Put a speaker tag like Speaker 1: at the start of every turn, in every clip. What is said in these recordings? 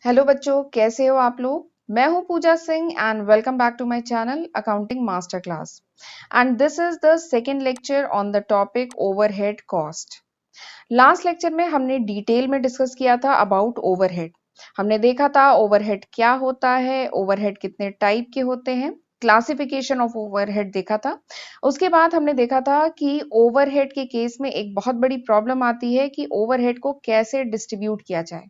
Speaker 1: Hello बच्चों, कैसे हो आप लोग। मैं हूं Pooja Singh and welcome back to my channel accounting master class. And this is the second lecture on the topic overhead cost. Last lecture में हमने डिटेल में डिस्कस किया था अबाउट ओवरहेड। हमने देखा था ओवरहेड क्या होता है, ओवरहेड कितने टाइप के होते हैं, क्लासिफिकेशन ऑफ ओवरहेड देखा था। उसके बाद हमने देखा था कि ओवरहेड के केस में एक बहुत बड़ी प्रॉब्लम आती है कि ओवरहेड को कैसे डिस्ट्रीब्यूट किया जाए।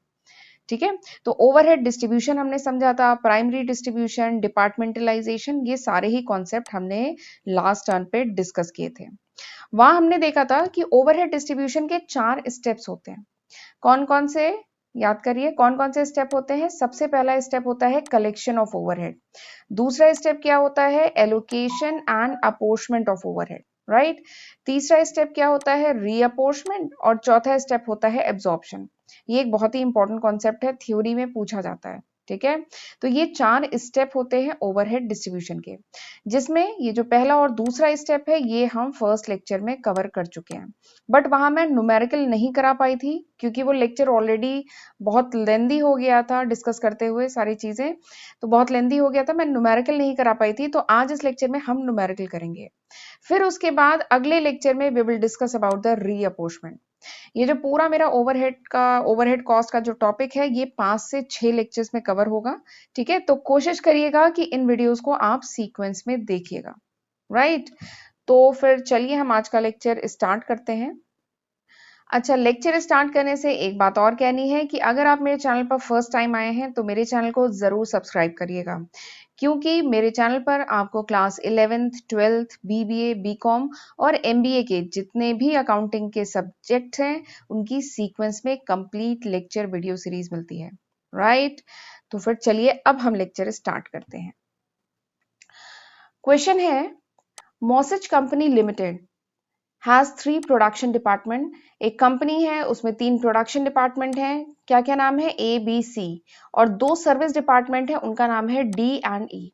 Speaker 1: ठीक है, तो ओवरहेड डिस्ट्रीब्यूशन हमने समझा था, प्राइमरी डिस्ट्रीब्यूशन, डिपार्टमेंटलाइजेशन, ये सारे ही कॉन्सेप्ट हमने लास्ट टर्न पे डिस्कस किए थे। वहां हमने देखा था कि ओवरहेड डिस्ट्रीब्यूशन के 4 स्टेप्स होते हैं। कौन कौन से, याद करिए कौन कौन से स्टेप होते हैं। सबसे पहला स्टेप होता है कलेक्शन ऑफ ओवरहेड। दूसरा स्टेप क्या होता है, allocation and apportionment of overhead, right. तीसरा स्टेप क्या होता है, रीअपोर्शमेंट। और चौथा स्टेप होता है एब्जॉर्प्शन। ये एक बहुत ही इंपॉर्टेंट कॉन्सेप्ट है, थ्योरी में पूछा जाता है। ठीक है, तो ये 4 स्टेप होते हैं ओवरहेड डिस्ट्रीब्यूशन के, जिसमें ये जो पहला और दूसरा स्टेप है ये हम फर्स्ट लेक्चर में कवर कर चुके हैं। बट वहां मैं न्यूमेरिकल नहीं करा पाई थी क्योंकि वो लेक्चर ऑलरेडी बहुत लेंदी हो गया था, डिस्कस करते हुए सारी चीजें तो बहुत लेंदी हो गया था, मैं न्यूमेरिकल नहीं करा पाई थी। तो आज इस लेक्चर में हम न्यूमेरिकल करेंगे। फिर उसके बाद अगले लेक्चर में we will discuss about the reapportionment. ये जो पूरा मेरा ओवरहेड कॉस्ट का जो टॉपिक है ये 5 से 6 लेक्चर्स में कवर होगा। ठीक है, तो कोशिश करिएगा कि इन वीडियोस को आप सीक्वेंस में देखिएगा, राइट। तो फिर चलिए हम आज का लेक्चर स्टार्ट करते हैं। अच्छा, लेक्चर स्टार्ट करने से एक बात और कहनी है कि अगर आप मेरे चैनल पर फर्स्ट टाइम आए हैं तो मेरे चैनल को जरूर सब्सक्राइब करिएगा, क्योंकि मेरे चैनल पर आपको class 11th 12th BBA BCom और एमबीए के जितने भी अकाउंटिंग के सब्जेक्ट हैं उनकी सीक्वेंस में कंप्लीट लेक्चर वीडियो सीरीज मिलती है, राइट। तो फिर चलिए अब हम लेक्चर स्टार्ट करते हैं। क्वेश्चन है, masses company limited has 3 production department. एक कंपनी है उसमें 3 प्रोडक्शन डिपार्टमेंट हैं। क्या क्या नाम है, ए बी सी। और 2 सर्विस डिपार्टमेंट है, उनका नाम है D and E.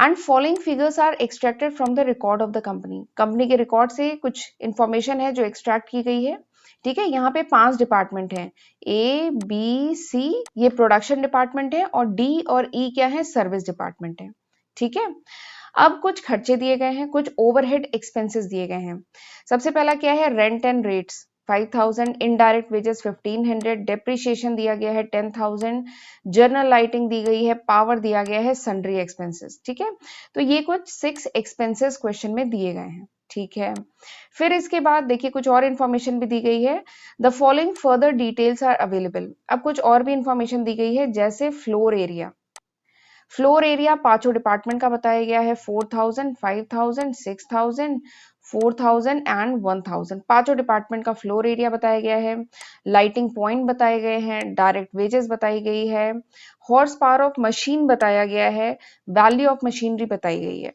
Speaker 1: And following figures are extracted from the record of the company. Company के रिकॉर्ड से कुछ इंफॉर्मेशन है जो एक्सट्रैक्ट की गई है। ठीक है, यहाँ पे 5 डिपार्टमेंट हैं, ए बी सी ये प्रोडक्शन डिपार्टमेंट है और डी और ई क्या है, सर्विस डिपार्टमेंट है। ठीक है, अब कुछ खर्चे दिए गए हैं, कुछ ओवरहेड एक्सपेंसेस दिए गए हैं। सबसे पहला क्या है, rent and rates 5000, indirect wages 1500, depreciation दिया गया है 10,000, जर्नल लाइटिंग दी गई है, पावर दिया गया है, सन्ड्री एक्सपेंसेस। ठीक है, तो ये कुछ 6 एक्सपेंसेस क्वेश्चन में दिए गए हैं। ठीक है, फिर इसके बाद देखिए कुछ और इन्फॉर्मेशन भी दी गई है। The following further details are available. अब कुछ और भी इन्फॉर्मेशन दी गई है, जैसे floor area. Floor area 5 department का बताया गया है, 4000, 5000, 6000, 4000 एंड 1000। 5 डिपार्टमेंट का फ्लोर एरिया बताया गया है। लाइटिंग पॉइंट बताए गए हैं, डायरेक्ट वेजेस बताई गई है, हॉर्स पावर ऑफ मशीन बताया गया है, वैल्यू ऑफ मशीनरी बताई गई है।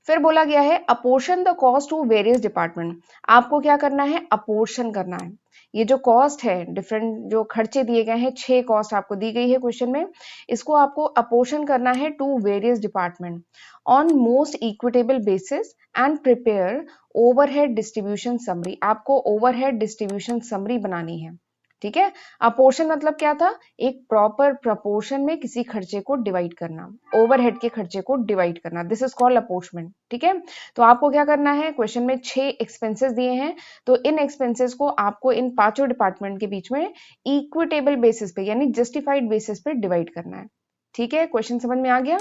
Speaker 1: फिर बोला गया है apportion the cost to various department. आपको क्या करना है, अपोर्शन करना है। ये जो कॉस्ट है, डिफरेंट जो खर्चे दिए गए हैं, 6 कॉस्ट आपको दी गई है क्वेश्चन में, इसको आपको अपोर्शन करना है to various department on most equitable basis and prepare overhead distribution summary. आपको ओवरहेड डिस्ट्रीब्यूशन समरी बनानी है। ठीक है, अपोर्शन मतलब क्या था, एक प्रॉपर प्रपोर्शन में किसी खर्चे को डिवाइड करना, ओवरहेड के खर्चे को डिवाइड करना, दिस इज कॉल्ड अपोर्शमेंट। ठीक है, तो आपको क्या करना है, क्वेश्चन में 6 एक्सपेंसेस दिए हैं, तो इन एक्सपेंसेस को आपको इन 5 डिपार्टमेंट के बीच में इक्विटेबल बेसिस पे यानी जस्टिफाइड बेसिस पे डिवाइड करना है। ठीक है, क्वेश्चन समझ में आ गया।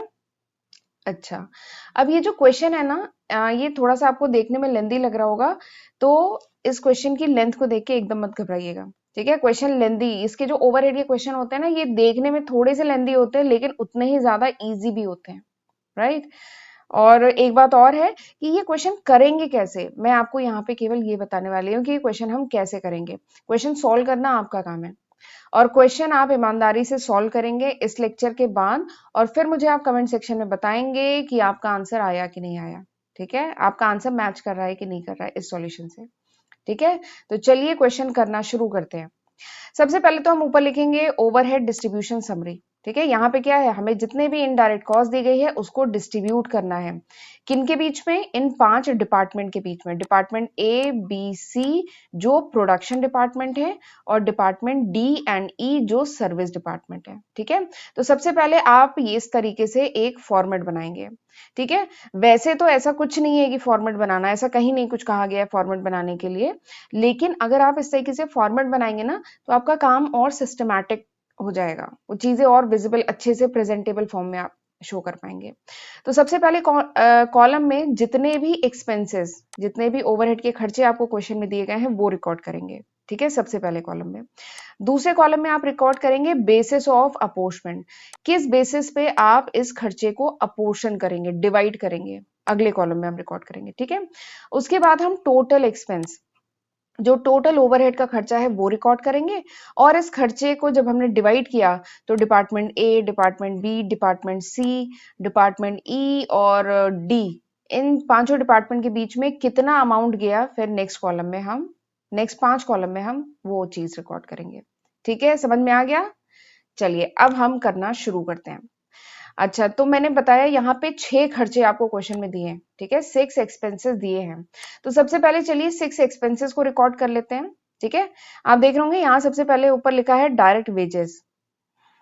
Speaker 1: अच्छा, अब ये जो क्वेश्चन है ना, ये थोड़ा सा आपको देखने में लेंदी लग रहा होगा, तो इस क्वेश्चन की लेंथ को देख के एकदम मत घबराइएगा। ठीक है, क्वेश्चन लेंदी, इसके जो ओवरहेड के क्वेश्चन होते हैं ना, ये देखने में थोड़े से लेंदी होते हैं लेकिन उतने ही ज्यादा इजी भी होते हैं, राइट। और एक बात और है कि ये क्वेश्चन करेंगे कैसे, मैं आपको यहाँ पे केवल ये बताने वाली हूँ कि ये क्वेश्चन हम कैसे करेंगे। क्वेश्चन सॉल्व करना आपका काम है, और क्वेश्चन आप ईमानदारी से सॉल्व करेंगे इस लेक्चर के बाद, और फिर मुझे आप कमेंट सेक्शन में बताएंगे कि आपका आंसर आया कि नहीं आया। ठीक है, आपका आंसर मैच कर रहा है कि नहीं कर रहा है इस सॉल्यूशन से। ठीक है, तो चलिए क्वेश्चन करना शुरू करते हैं। सबसे पहले तो हम ऊपर लिखेंगे ओवरहेड डिस्ट्रीब्यूशन समरी। ठीक है, यहाँ पे क्या है, हमें जितने भी इनडायरेक्ट कॉस्ट दी गई है उसको डिस्ट्रीब्यूट करना है। किन के बीच में? इन 5 डिपार्टमेंट के बीच में, डिपार्टमेंट ए बी सी जो प्रोडक्शन डिपार्टमेंट है, और डिपार्टमेंट डी एंड ई जो सर्विस डिपार्टमेंट है। ठीक है, तो सबसे पहले आप ये इस तरीके से एक फॉर्मेट बनाएंगे। ठीक है, वैसे तो ऐसा कुछ नहीं है कि फॉर्मेट बनाना, ऐसा कहीं नहीं कुछ कहा गया है फॉर्मेट बनाने के लिए, लेकिन अगर आप इस तरीके से फॉर्मेट बनाएंगे ना तो आपका काम और सिस्टमैटिक हो जाएगा, वो चीजें और विजिबल अच्छे से प्रेजेंटेबल फॉर्म में आप शो कर पाएंगे। तो सबसे पहले कॉलम में जितने भी एक्सपेंसेस, जितने भी ओवरहेड के खर्चे आपको क्वेश्चन में दिए गए हैं वो रिकॉर्ड करेंगे। ठीक है, सबसे पहले कॉलम में। दूसरे कॉलम में आप रिकॉर्ड करेंगे बेसिस ऑफ अपोर्शमेंट, किस बेसिस पे आप इस खर्चे को अपोर्शन करेंगे, डिवाइड करेंगे, अगले कॉलम में हम रिकॉर्ड करेंगे। ठीक है, उसके बाद हम टोटल एक्सपेंस, जो टोटल ओवरहेड का खर्चा है वो रिकॉर्ड करेंगे, और इस खर्चे को जब हमने डिवाइड किया तो department A, department B, department C, department E और डी, इन पांचों डिपार्टमेंट के बीच में कितना अमाउंट गया, फिर नेक्स्ट कॉलम में हम, नेक्स्ट 5 कॉलम में हम वो चीज रिकॉर्ड करेंगे। ठीक है, समझ में आ गया? चलिए अब हम करना शुरू करते हैं। अच्छा, तो मैंने बताया यहाँ पे 6 खर्चे आपको क्वेश्चन में दिए हैं। ठीक है, 6 एक्सपेंसेस दिए हैं। तो सबसे पहले चलिए 6 एक्सपेंसेस को रिकॉर्ड कर लेते हैं। ठीक है, आप देख रहे होंगे यहाँ सबसे पहले ऊपर लिखा है डायरेक्ट वेजेस।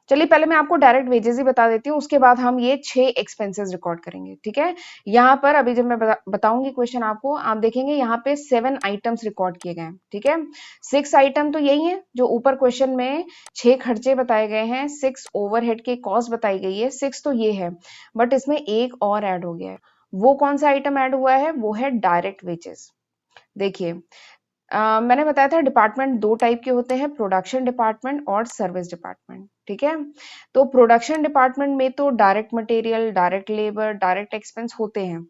Speaker 1: चलिए पहले मैं आपको डायरेक्ट वेजेस ही बता देती हूँ, उसके बाद हम ये 6 एक्सपेंसेस रिकॉर्ड करेंगे। ठीक है, यहाँ पर अभी जब मैं बताऊंगी क्वेश्चन आपको, आप देखेंगे यहाँ पे 7 आइटम्स रिकॉर्ड किए गए हैं। ठीक है, 6 आइटम तो यही है जो ऊपर क्वेश्चन में 6 खर्चे बताए गए हैं, 6 ओवरहेड के कॉस्ट बताई गई है, 6 तो ये है, बट इसमें एक और ऐड हो गया है। वो कौन सा आइटम ऐड हुआ है? वो है डायरेक्ट वेजेस। देखिए, मैंने बताया था डिपार्टमेंट 2 टाइप के होते हैं, प्रोडक्शन डिपार्टमेंट और सर्विस डिपार्टमेंट। ठीक है, तो प्रोडक्शन डिपार्टमेंट में तो direct material, direct labour, direct expense होते हैं।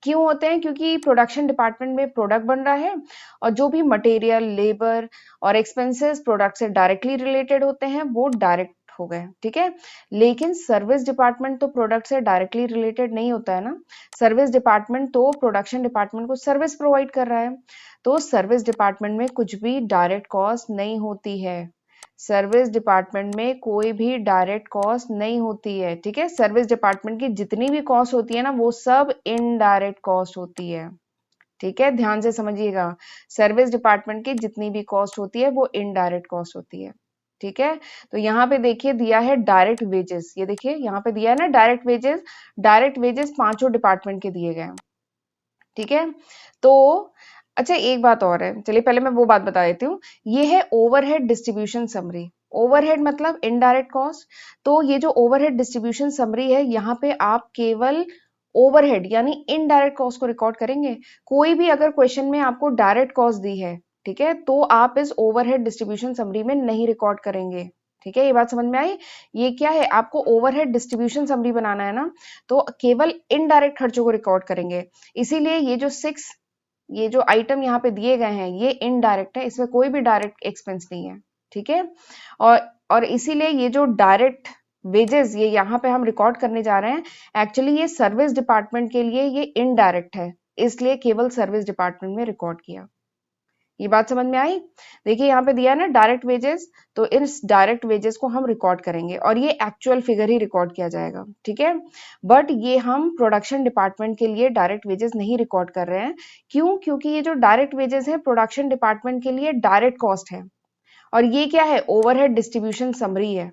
Speaker 1: क्यों होते हैं? क्योंकि प्रोडक्शन डिपार्टमेंट में प्रोडक्ट बन रहा है, और जो भी मटेरियल, लेबर और एक्सपेंसेस प्रोडक्ट से डायरेक्टली रिलेटेड होते हैं वो डायरेक्ट हो गए। ठीक है, लेकिन सर्विस डिपार्टमेंट तो प्रोडक्ट से डायरेक्टली रिलेटेड नहीं होता है ना, सर्विस डिपार्टमेंट तो प्रोडक्शन डिपार्टमेंट को सर्विस प्रोवाइड कर रहा है, तो सर्विस डिपार्टमेंट में कुछ भी डायरेक्ट कॉस्ट नहीं होती है। सर्विस डिपार्टमेंट में कोई भी डायरेक्ट कॉस्ट नहीं होती है। ठीक है, सर्विस डिपार्टमेंट की जितनी भी कॉस्ट होती है ना वो सब इनडायरेक्ट कॉस्ट होती है। ठीक है, ध्यान से समझिएगा, सर्विस डिपार्टमेंट की जितनी भी कॉस्ट होती है वो इनडायरेक्ट कॉस्ट होती है। ठीक है, तो यहाँ पे देखिए दिया है डायरेक्ट वेजेस, ये देखिए यहाँ पे दिया है ना डायरेक्ट वेजेस, डायरेक्ट वेजेस पांचों डिपार्टमेंट के दिए गए हैं। ठीक है, तो अच्छा एक बात और है, चलिए पहले मैं वो बात बता देती हूँ, ये है ओवरहेड डिस्ट्रीब्यूशन समरी। ओवरहेड मतलब इनडायरेक्ट कॉस्ट, तो ये जो ओवरहेड डिस्ट्रीब्यूशन समरी है यहाँ पे आप केवल ओवरहेड यानी इनडायरेक्ट कॉस्ट को रिकॉर्ड करेंगे। कोई भी अगर क्वेश्चन में आपको डायरेक्ट कॉस्ट दी है, ठीक है, तो आप इस ओवरहेड डिस्ट्रीब्यूशन समरी में नहीं रिकॉर्ड करेंगे। ठीक है, ये बात समझ में आई? ये क्या है, आपको ओवरहेड डिस्ट्रीब्यूशन समरी बनाना है ना, तो केवल इनडायरेक्ट खर्चों को रिकॉर्ड करेंगे। इसीलिए ये जो 6, ये जो आइटम यहाँ पे दिए गए हैं ये इनडायरेक्ट है, इसमें कोई भी डायरेक्ट एक्सपेंस नहीं है। ठीक है, और और इसीलिए ये जो डायरेक्ट वेजेस ये यहाँ पे हम रिकॉर्ड करने जा रहे हैं, एक्चुअली ये सर्विस डिपार्टमेंट के लिए ये इनडायरेक्ट है, इसलिए केवल सर्विस डिपार्टमेंट में रिकॉर्ड किया। ये बात समझ में आई? देखिए यहाँ पे दिया है ना डायरेक्ट वेजेस, तो इस डायरेक्ट वेजेस को हम रिकॉर्ड करेंगे और ये एक्चुअल फिगर ही रिकॉर्ड किया जाएगा। ठीक है, बट ये हम प्रोडक्शन डिपार्टमेंट के लिए डायरेक्ट वेजेस नहीं रिकॉर्ड कर रहे हैं। क्यों? क्योंकि ये जो डायरेक्ट वेजेस है प्रोडक्शन डिपार्टमेंट के लिए डायरेक्ट कॉस्ट है, और ये क्या है, ओवरहेड डिस्ट्रीब्यूशन समरी है।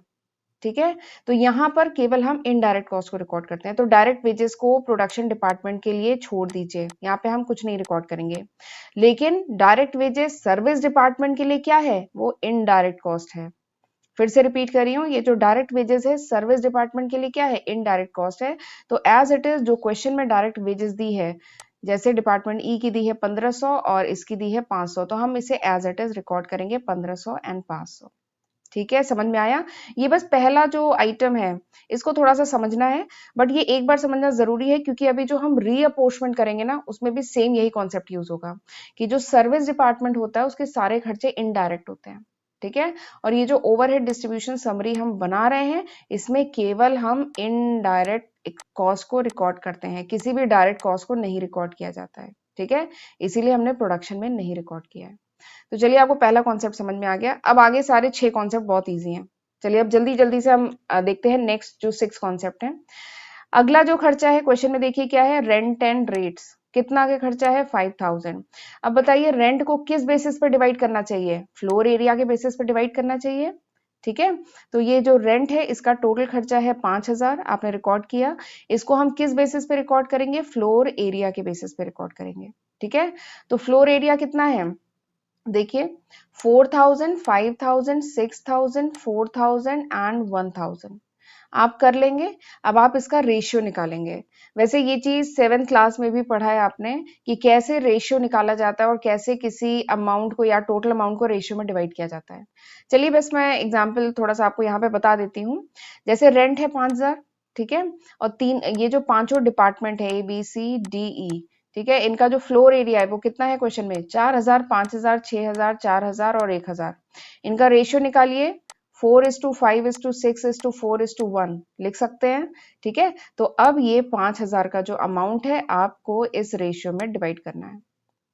Speaker 1: ठीक है, तो यहाँ पर केवल हम इनडायरेक्ट कॉस्ट को रिकॉर्ड करते हैं, तो डायरेक्ट वेजेस को प्रोडक्शन डिपार्टमेंट के लिए छोड़ दीजिए, यहाँ पे हम कुछ नहीं रिकॉर्ड करेंगे। लेकिन डायरेक्ट वेजेस सर्विस डिपार्टमेंट के लिए क्या है, वो इनडायरेक्ट कॉस्ट है। फिर से रिपीट कर रही हूँ, ये जो डायरेक्ट वेजेस है सर्विस डिपार्टमेंट के लिए क्या है, इनडायरेक्ट कॉस्ट है। तो एज इट इज जो क्वेश्चन में डायरेक्ट वेजेस दी है, जैसे डिपार्टमेंट ई की दी है 1500 और इसकी दी है 500, तो हम इसे एज इट इज रिकॉर्ड करेंगे 1500 एंड 500। ठीक है, समझ में आया? ये बस पहला जो आइटम है इसको थोड़ा सा समझना है, बट ये एक बार समझना जरूरी है क्योंकि अभी जो हम रीअपोर्शमेंट करेंगे ना उसमें भी सेम यही कॉन्सेप्ट यूज होगा कि जो सर्विस डिपार्टमेंट होता है उसके सारे खर्चे इनडायरेक्ट होते हैं। ठीक है, और ये जो ओवरहेड डिस्ट्रीब्यूशन समरी हम बना रहे हैं इसमें केवल हम इनडायरेक्ट कॉस्ट को रिकॉर्ड करते हैं, किसी भी डायरेक्ट कॉस्ट को नहीं रिकॉर्ड किया जाता है। ठीक है, इसीलिए हमने प्रोडक्शन में नहीं रिकॉर्ड किया है। तो चलिए आपको पहला कॉन्सेप्ट समझ में आ गया। अब आगे सारे 6 कॉन्सेप्ट बहुत इजी हैं। चलिए अब जल्दी जल्दी से हम देखते हैं नेक्स्ट जो 6 कॉन्सेप्ट है। अगला जो खर्चा है क्वेश्चन में देखिए क्या है, रेंट एंड रेट्स। कितना का खर्चा है, 5000। अब बताइए रेंट को किस बेसिस पर डिवाइड करना चाहिए, फ्लोर एरिया के बेसिस पर डिवाइड करना चाहिए। ठीक है, तो ये जो रेंट है इसका टोटल खर्चा है 5000, आपने रिकॉर्ड किया। इसको हम किस बेसिस पे रिकॉर्ड करेंगे, फ्लोर एरिया के बेसिस पे रिकॉर्ड करेंगे। ठीक है, तो फ्लोर एरिया कितना है, देखिए 4000, 5000, 6000, 4000 एंड 1000 आप कर लेंगे। अब आप इसका रेशियो निकालेंगे। वैसे ये चीज 7th क्लास में भी पढ़ा है आपने कि कैसे रेशियो निकाला जाता है और कैसे किसी अमाउंट को या टोटल अमाउंट को रेशियो में डिवाइड किया जाता है। चलिए बस मैं एग्जांपल थोड़ा सा आपको यहाँ पे बता देती हूँ। जैसे रेंट है 5000, ठीक है, और तीन ये जो पांचों डिपार्टमेंट है ABCDE, ठीक है, इनका जो फ्लोर एरिया है वो कितना है क्वेश्चन में, 4000, 5000, 6000, 4000 और 1000। इनका रेशियो निकालिए, 4:5:6:4:1 लिख सकते हैं। ठीक है, तो अब ये 5000 का जो अमाउंट है आपको इस रेशियो में डिवाइड करना है।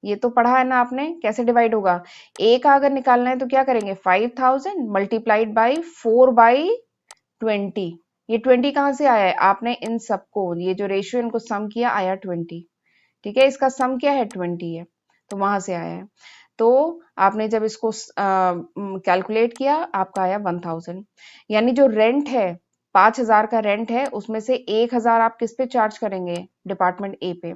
Speaker 1: ये तो पढ़ा है ना आपने, कैसे डिवाइड होगा। ए का अगर निकालना है तो क्या करेंगे, 5000 मल्टीप्लाइड बाई 4/20। ये 20 कहाँ से आया है, आपने इन सबको ये जो रेशियो इनको सम किया आया 20। ठीक है, इसका सम क्या है, 20 है, तो वहां से आया है। तो आपने जब इसको कैलकुलेट किया आपका आया 1000। यानी जो रेंट है 5000 का रेंट है उसमें से 1000 आप किस पे चार्ज करेंगे, डिपार्टमेंट ए पे।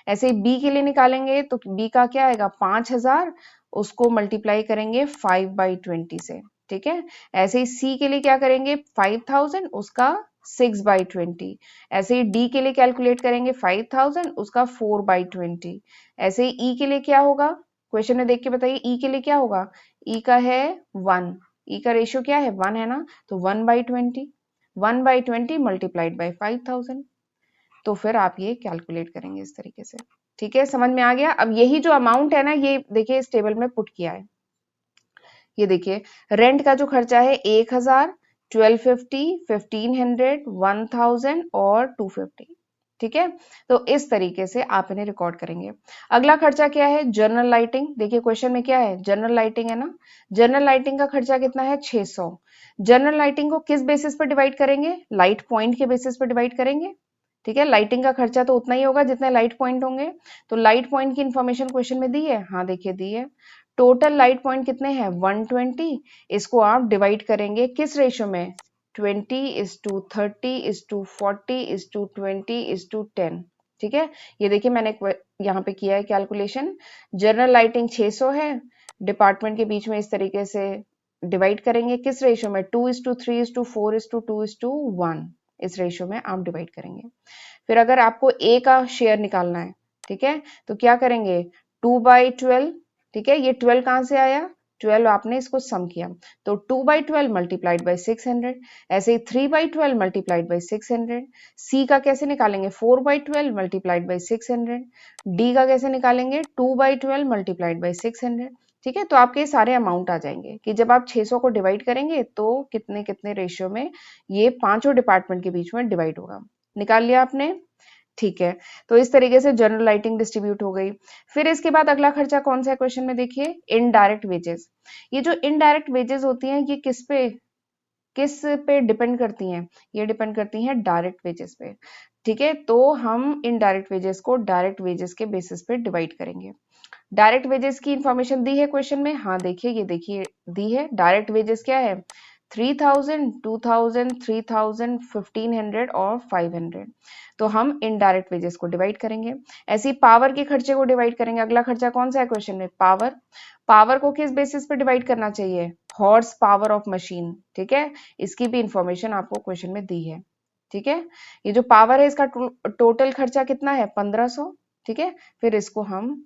Speaker 1: ऐसे ही बी के लिए निकालेंगे तो बी का क्या आएगा, 5000, उसको मल्टीप्लाई करेंगे 5/20 से। ठीक है, ऐसे ही सी के लिए क्या करेंगे, 5000 उसका 6/20। ऐसे ही डी के लिए कैलकुलेट करेंगे 5000 उसका 4/20। ऐसे ही ई के लिए क्या होगा, क्वेश्चन में देख के बताइए ई के लिए क्या होगा, ई का है 1, ई का रेशियो क्या है 1 है ना, तो 1/20, 1/20 मल्टीप्लाइड बाई 5000। तो फिर आप ये कैलकुलेट करेंगे इस तरीके से। ठीक है, समझ में आ गया। अब यही जो अमाउंट है ना ये देखिए इस टेबल में पुट किया है। ये देखिए रेंट का जो खर्चा है 1000, 1250, 1500, 1000 और 250। ठीक है, तो इस तरीके से आप इन्हें रिकॉर्ड करेंगे। अगला खर्चा क्या है, जनरल लाइटिंग। देखिए क्वेश्चन में क्या है, जनरल लाइटिंग है ना, जनरल लाइटिंग का खर्चा कितना है, 600। जनरल लाइटिंग को किस बेसिस पर डिवाइड करेंगे, लाइट पॉइंट के बेसिस पर डिवाइड करेंगे। ठीक है, लाइटिंग का खर्चा तो उतना ही होगा जितने लाइट पॉइंट होंगे। तो लाइट पॉइंट की इंफॉर्मेशन क्वेश्चन में दी है, हाँ देखिए दी है। टोटल लाइट पॉइंट कितने हैं, 120। इसको आप डिवाइड करेंगे किस रेशियो में, 20:30:40:20:10। ठीक है, ये देखिए मैंने यहाँ पे किया है कैलकुलेशन। जनरल लाइटिंग 600 है, डिपार्टमेंट के बीच में इस तरीके से डिवाइड करेंगे किस रेशियो में, 2:3:4:2:1 इस रेशियो में आप डिवाइड करेंगे। फिर अगर आपको ए का शेयर निकालना है, ठीक है, तो क्या करेंगे, 2/12। ठीक है, ये 12 कहाँ से आया, 12 आपने इसको सम किया, तो 2/12 मल्टीप्लाइड बाई 600। ऐसे ही 3/12 मल्टीप्लाइड बाई 600। सी का कैसे निकालेंगे, 4/12 मल्टीप्लाइड बाई 600। डी का कैसे निकालेंगे, 2/12 मल्टीप्लाइड बाई 600। ठीक है, तो आपके ये सारे अमाउंट आ जाएंगे कि जब आप 600 को डिवाइड करेंगे तो कितने कितने रेशियो में ये पांचों डिपार्टमेंट के बीच में डिवाइड होगा। निकाल लिया आपने, ठीक है, तो इस तरीके से जनरल लाइटिंग डिस्ट्रीब्यूट हो गई। फिर इसके बाद अगला खर्चा कौन सा है क्वेश्चन में, देखिए इनडायरेक्ट वेजेस। ये जो इनडायरेक्ट वेजेस होती हैं ये किस पे डिपेंड करती हैं, ये डिपेंड करती हैं डायरेक्ट वेजेस पे। ठीक है, तो हम इनडायरेक्ट वेजेस को डायरेक्ट वेजेस के बेसिस पे डिवाइड करेंगे। डायरेक्ट वेजेस की इंफॉर्मेशन दी है क्वेश्चन में, हाँ देखिए ये देखिए दी है। डायरेक्ट वेजेस क्या है, 3000, 2000, 3000, 1500 और 500। तो हम इनडायरेक्ट वेजेस को डिवाइड करेंगे। ऐसे ही पावर के खर्चे को डिवाइड करेंगे। अगला खर्चा कौन सा है क्वेश्चन में, पावर। पावर को किस बेसिस पे डिवाइड करना चाहिए, हॉर्स पावर ऑफ मशीन। ठीक है, इसकी भी इंफॉर्मेशन आपको क्वेश्चन में दी है। ठीक है, ये जो पावर है इसका टोटल खर्चा कितना है, 1500। ठीक है, फिर इसको हम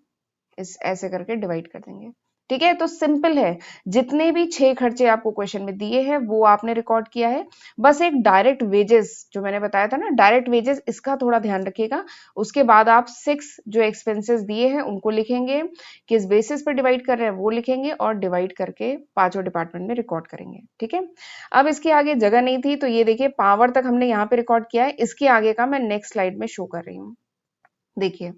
Speaker 1: इस ऐसे करके डिवाइड कर देंगे। ठीक है, तो सिंपल है, जितने भी 6 खर्चे आपको क्वेश्चन में दिए हैं वो आपने रिकॉर्ड किया है। बस एक डायरेक्ट वेजेस जो मैंने बताया था ना, डायरेक्ट वेजेस, इसका थोड़ा ध्यान रखिएगा। उसके बाद आप 6 जो एक्सपेंसेस दिए हैं उनको लिखेंगे, किस बेसिस पे डिवाइड कर रहे हैं वो लिखेंगे और डिवाइड करके पांचों डिपार्टमेंट में रिकॉर्ड करेंगे। ठीक है, अब इसके आगे जगह नहीं थी तो ये देखिए पावर तक हमने यहाँ पे रिकॉर्ड किया है। इसके आगे का मैं नेक्स्ट स्लाइड में शो कर रही हूँ। देखिए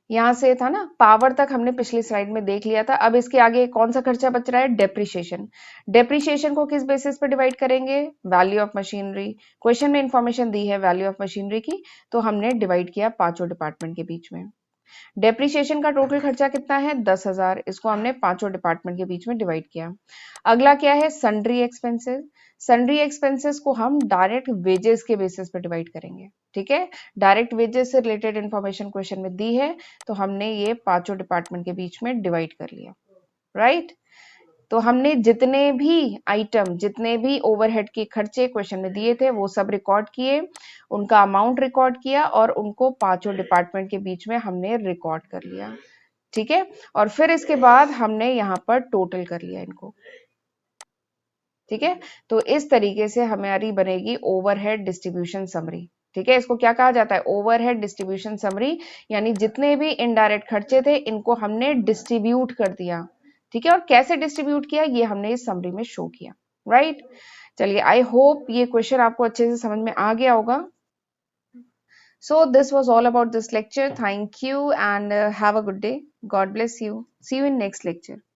Speaker 1: यहाँ से था ना, पावर तक हमने पिछली स्लाइड में देख लिया था। अब इसके आगे कौन सा खर्चा बच रहा है? डेप्रिसिएशन। डेप्रिसिएशन को किस बेसिस पे डिवाइड करेंगे? Value of machinery. क्वेश्चन में इंफॉर्मेशन दी है वैल्यू ऑफ मशीनरी की, तो हमने डिवाइड किया पांचों डिपार्टमेंट के बीच में। डेप्रिसिएशन का टोटल खर्चा कितना है? 10,000। इसको हमने पांचों डिपार्टमेंट के बीच में डिवाइड किया। अगला क्या है? Sundry expenses. सन्ड्री एक्सपेंसेस को हम डायरेक्ट वेजेस के बेसिस पे डिवाइड करेंगे। ठीक है, डायरेक्ट वेजेस से रिलेटेड इंफॉर्मेशन क्वेश्चन में दी है, तो हमने ये पांचों डिपार्टमेंट के बीच में डिवाइड कर लिया। राइट, तो हमने जितने भी आइटम, जितने भी ओवरहेड के खर्चे क्वेश्चन में दिए थे, वो सब रिकॉर्ड किए, उनका अमाउंट रिकॉर्ड किया और उनको पांचों डिपार्टमेंट के बीच में हमने रिकॉर्ड कर लिया। ठीक है, और फिर इसके बाद हमने यहाँ पर टोटल कर लिया इनको। ठीक है, तो इस तरीके से हमारी बनेगी ओवरहेड डिस्ट्रीब्यूशन समरी। ठीक है, इसको क्या कहा जाता है? ओवरहेड डिस्ट्रीब्यूशन समरी, यानी जितने भी इनडायरेक्ट खर्चे थे इनको हमने डिस्ट्रीब्यूट कर दिया। ठीक है, और कैसे डिस्ट्रीब्यूट किया ये हमने इस समरी में शो किया। राइट, चलिए, आई होप ये क्वेश्चन आपको अच्छे से समझ में आ गया होगा। So this was all about this lecture. Thank you and have a good day. God bless you. See you in next lecture.